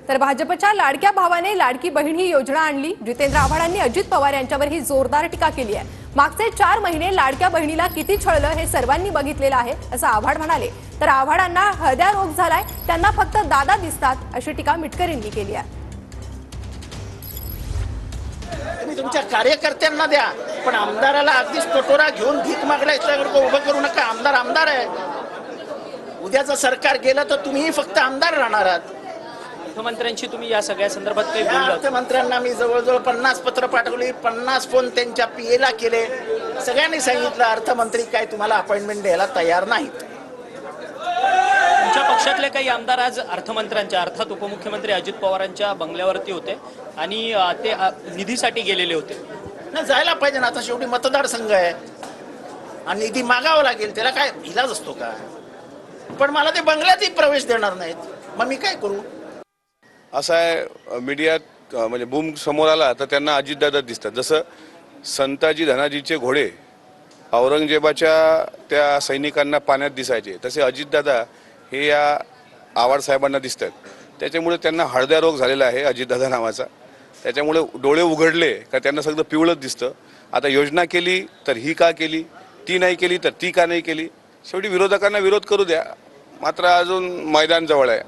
तर भाजपच्या लाडक्या भावाने लाडकी बहीण ही योजना आणली। जितेंद्र आव्हाडांनी अजित पवार यांच्यावर ही जोरदार टीका केली आहे। मागचे 4 महिने लाडक्या बहिणीला किती छळलं हे सर्वांनी बघितलेलं आहे असं आव्हाड म्हणाले। तर आव्हाडांना हळद्या रोग झालाय, त्यांना फक्त दादा दिसतात अशी टीका मिटकरींनी केली आहे। तुम्ही तुमच्या कार्यकर्त्यांना द्या, पण आमदाराला अगदीच कटोरा घेऊन भीक मागण्याचं उभं करू नका। आमदार आमदार आहे। उद्याचं सरकार गेलं तर तुम्हीही फक्त आमदार राहणार आहात। अर्थमंत्र्यांशी तुम्ही या सगळ्या संदर्भात काही बोललात? अर्थमंत्र्यांना मी जवळजवळ 50 पत्र पाठवली, 50 फोन त्यांच्या पीएला केले। सगळ्यांनी सांगितलं अर्थमंत्री काय तुम्हाला अपॉइंटमेंट द्यायला तयार नाहीत। तुमच्या पक्षातले काही आमदार आज अर्थमंत्र्यांच्या अर्थात उपमुख्यमंत्री अजित पवारांच्या बंगल्यावरती होते आणि ते निधीसाठी गेलेले होते। नाही जायला पाहिजे ना, आता शेवटी मतदारसंघ आहे आणि निधी मागावा लागेल, त्याला काय इलाज असतो का? पण मला ते बंगल्यातही प्रवेश देणार नाहीत, मग मी काय करू? असं आहे, मीडियात म्हणजे बूम समोर आला तर त्यांना अजितदादा दिसतात। जसं संताजी धनाजीचे घोडे औरंगजेबाच्या त्या सैनिकांना पाण्यात दिसायचे, तसे अजितदादा हे या आव्हाड साहेबांना दिसतात। त्याच्यामुळे त्यांना हळद्या रोग झालेला आहे अजितदादा नावाचा। त्याच्यामुळे डोळे उघडले का त्यांना सगळं पिवळच दिसतं। आता योजना केली तर ही का केली, ती नाही केली तर ती का नाही केली? शेवटी विरोधकांना विरोध करू द्या, मात्र अजून मैदान जवळ आहे।